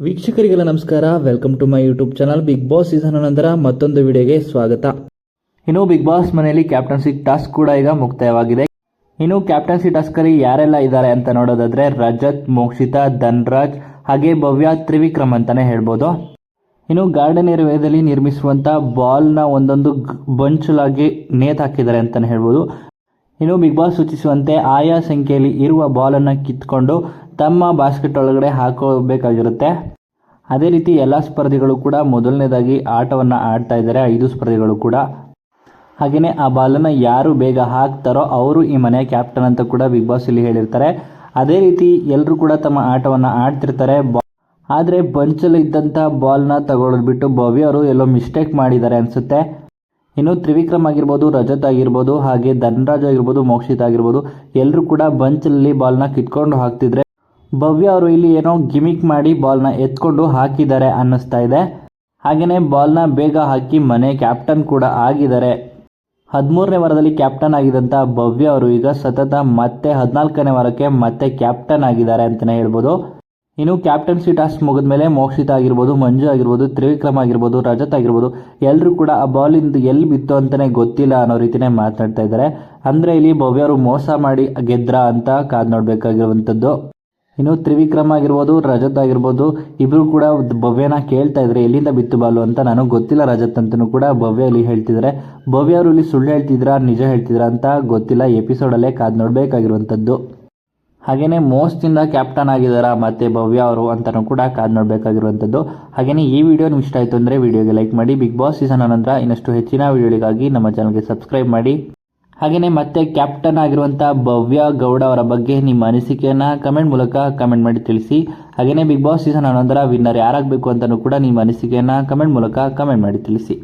ವೀಕ್ಷಕರಿಗೆಲ್ಲ ನಮಸ್ಕಾರ. Welcome to my YouTube channel. Bigg Boss season ನಂತರ ಮತ್ತೊಂದು ವಿಡಿಯೋಗೆ ಸ್ವಾಗತ. ಇನ್ನು ಬಿಗ್ ಬಾಸ್ ಮನೆಯಲ್ಲಿ ಕ್ಯಾಪ್ಟನ್ಸಿ ಟಾಸ್ಕ್ ಕೂಡ ಈಗ ಮುಕ್ತಾಯವಾಗಿದೆ. ಇನ್ನು ಕ್ಯಾಪ್ಟನ್ಸಿ ಟಾಸ್ಕ್ ಅಲ್ಲಿ ಯಾರೆಲ್ಲ ಇದ್ದಾರೆ ಅಂತ ನೋಡೋದಾದ್ರೆ ರಜತ್, ಮೋಕ್ಷಿತಾ, ಧನ್ರಾಜ್ ಹಾಗೆ ಭವ್ಯ, ತ್ರಿವಿಕ್ರಮ್ ಅಂತಾನೆ ಹೇಳ್ಬೋದು. ಇನ್ನು ಗಾರ್ಡನ್ ಏರಿಯಾದಲ್ಲಿ ನಿರ್ಮಿಸುವಂತ ಬಾಲ್ ನ ಒಂದೊಂದು ಬಂಚಲಾಗಿ ನೇತು ಹಾಕಿದ್ದಾರೆ ಅಂತಾನೆ ಹೇಳ್ಬೋದು. ಇನ್ನು ಬಿಗ್ ಬಾಸ್ ಸೂಚಿಸುವಂತೆ ಆಯಾ ಸಂಖ್ಯೆಯಲ್ಲಿ ಇರುವ ಬಾಲ್ ಅನ್ನ ಕಿತ್ಕೊಂಡು ತಮ್ಮ ಬಾಸ್ಕೆಟ್ ಒಳಗಡೆ ಹಾಕೋಬೇಕಾಗಿರುತ್ತೆ. ಅದೇ ರೀತಿ ಎಲ್ಲ ಸ್ಪರ್ಧಿಗಳು ಕೂಡ ಮೊದಲನೇದಾಗಿ ಆಟವನ್ನು ಆಡ್ತಾ ಇದ್ದಾರೆ, 5 ಸ್ಪರ್ಧಿಗಳು ಕೂಡ. ಹಾಗೆಯೇ ಆ ಬಾಲನ್ನು ಯಾರು ಬೇಗ ಹಾಕ್ತಾರೋ ಅವರು ಈ ಮನೆಯ ಕ್ಯಾಪ್ಟನ್ ಅಂತ ಕೂಡ ಬಿಗ್ ಬಾಸ್ ಇಲ್ಲಿ ಹೇಳಿರ್ತಾರೆ. ಅದೇ ರೀತಿ ಎಲ್ಲರೂ ಕೂಡ ತಮ್ಮ ಆಟವನ್ನು ಆಡ್ತಿರ್ತಾರೆ. ಆದರೆ ಬಂಚಲ್ಲಿ ಇದ್ದಂಥ ಬಾಲ್ನ ತಗೊಳ್ಳೋದು ಬಿಟ್ಟು ಭವ್ಯ ಅವರು ಎಲ್ಲೋ ಮಿಸ್ಟೇಕ್ ಮಾಡಿದ್ದಾರೆ ಅನಿಸುತ್ತೆ. ಇನ್ನು ತ್ರಿವಿಕ್ರಮ್ ಆಗಿರ್ಬೋದು, ರಜತ್ ಆಗಿರ್ಬೋದು, ಹಾಗೆ ಧನ್ರಾಜ್ ಆಗಿರ್ಬೋದು, ಮೋಕ್ಷಿತ್ ಆಗಿರ್ಬೋದು, ಎಲ್ಲರೂ ಕೂಡ ಬಂಚಲ್ಲಿ ಬಾಲ್ನ ಕಿತ್ಕೊಂಡು ಹಾಕ್ತಿದ್ರೆ ಭವ್ಯ ಅವರು ಇಲ್ಲಿ ಏನೋ ಗಿಮಿಕ್ ಮಾಡಿ ಬಾಲ್ನ ಎತ್ಕೊಂಡು ಹಾಕಿದ್ದಾರೆ ಅನ್ನಿಸ್ತಾ ಇದೆ. ಹಾಗೆಯೇ ಬಾಲ್ನ ಬೇಗ ಹಾಕಿ ಮನೆ ಕ್ಯಾಪ್ಟನ್ ಕೂಡ ಆಗಿದ್ದಾರೆ. 13ನೇ ವಾರದಲ್ಲಿ ಕ್ಯಾಪ್ಟನ್ ಆಗಿದ್ದಂಥ ಭವ್ಯ ಅವರು ಈಗ ಸತತ ಮತ್ತೆ 14ನೇ ವಾರಕ್ಕೆ ಮತ್ತೆ ಕ್ಯಾಪ್ಟನ್ ಆಗಿದ್ದಾರೆ ಅಂತಲೇ ಹೇಳ್ಬೋದು. ಇನ್ನು ಕ್ಯಾಪ್ಟನ್ಸಿ ಟಾಸ್ಕ್ ಮುಗಿದ ಮೇಲೆ ಮೋಕ್ಷಿತ ಆಗಿರ್ಬೋದು, ಮಂಜು ಆಗಿರ್ಬೋದು, ತ್ರಿವಿಕ್ರಮ್ ಆಗಿರ್ಬೋದು, ರಜತ್ ಆಗಿರ್ಬೋದು, ಎಲ್ಲರೂ ಕೂಡ ಆ ಬಾಲಿಂದ ಎಲ್ಲಿ ಬಿತ್ತು ಅಂತಲೇ ಗೊತ್ತಿಲ್ಲ ಅನ್ನೋ ರೀತಿಯೇ ಮಾತನಾಡ್ತಾ ಇದ್ದಾರೆ. ಅಂದರೆ ಇಲ್ಲಿ ಭವ್ಯ ಅವರು ಮೋಸ ಮಾಡಿ ಗೆದ್ರ ಅಂತ ಕಾದು ನೋಡಬೇಕಾಗಿರುವಂಥದ್ದು. ಇನ್ನು ತ್ರಿವಿಕ್ರಮ್ ಆಗಿರ್ಬೋದು, ರಜತ್ ಆಗಿರ್ಬೋದು, ಇಬ್ಬರು ಕೂಡ ಭವ್ಯನ ಕೇಳ್ತಾ ಇದ್ದಾರೆ ಎಲ್ಲಿಂದ ಬಿತ್ತು ಬಾಲು ಅಂತ. ನನಗೆ ಗೊತ್ತಿಲ್ಲ ರಜತ್ ಅಂತಲೂ ಕೂಡ ಭವ್ಯ ಇಲ್ಲಿ ಹೇಳ್ತಿದ್ದಾರೆ. ಭವ್ಯ ಅವರು ಇಲ್ಲಿ ಸುಳ್ಳು ಹೇಳ್ತಿದ್ರಾ ನಿಜ ಹೇಳ್ತಿದ್ರಾ ಅಂತ ಗೊತ್ತಿಲ್ಲ. ಎಪಿಸೋಡಲ್ಲೇ ಕಾದು ನೋಡಬೇಕಾಗಿರುವಂಥದ್ದು. ಹಾಗೆಯೇ ಮೋಸ್ಟಿಂದ ಕ್ಯಾಪ್ಟನ್ ಆಗಿದ್ದಾರಾ ಮತ್ತೆ ಭವ್ಯ ಅವರು ಅಂತಲೂ ಕೂಡ ಕಾದು ನೋಡಬೇಕಾಗಿರುವಂಥದ್ದು. ಹಾಗೆಯೇ ಈ ವಿಡಿಯೋ ನಿಮ್ಗೆ ಇಷ್ಟ ಆಯಿತು ಅಂದರೆ ವಿಡಿಯೋಗೆ ಲೈಕ್ ಮಾಡಿ. ಬಿಗ್ ಬಾಸ್ ಸೀಸನ್ ನಂತರ ಇನ್ನಷ್ಟು ಹೆಚ್ಚಿನ ವಿಡಿಯೋಗಳಿಗಾಗಿ ನಮ್ಮ ಚಾನಲ್ಗೆ ಸಬ್ಸ್ಕ್ರೈಬ್ ಮಾಡಿ. ಹಾಗೆಯೇ ಮತ್ತೆ ಕ್ಯಾಪ್ಟನ್ ಆಗಿರುವಂಥ ಭವ್ಯ ಗೌಡ ಅವರ ಬಗ್ಗೆ ನಿಮ್ಮ ಅನಿಸಿಕೆಯನ್ನು ಕಮೆಂಟ್ ಮೂಲಕ ಕಮೆಂಟ್ ಮಾಡಿ ತಿಳಿಸಿ. ಹಾಗೆಯೇ ಬಿಗ್ ಬಾಸ್ ಸೀಸನ್ ನಂತರ ವಿನ್ನರ್ ಯಾರಾಗಬೇಕು ಅಂತಲೂ ಕೂಡ ನಿಮ್ಮ ಅನಿಸಿಕೆಯನ್ನು ಕಮೆಂಟ್ ಮೂಲಕ ಕಮೆಂಟ್ ಮಾಡಿ ತಿಳಿಸಿ.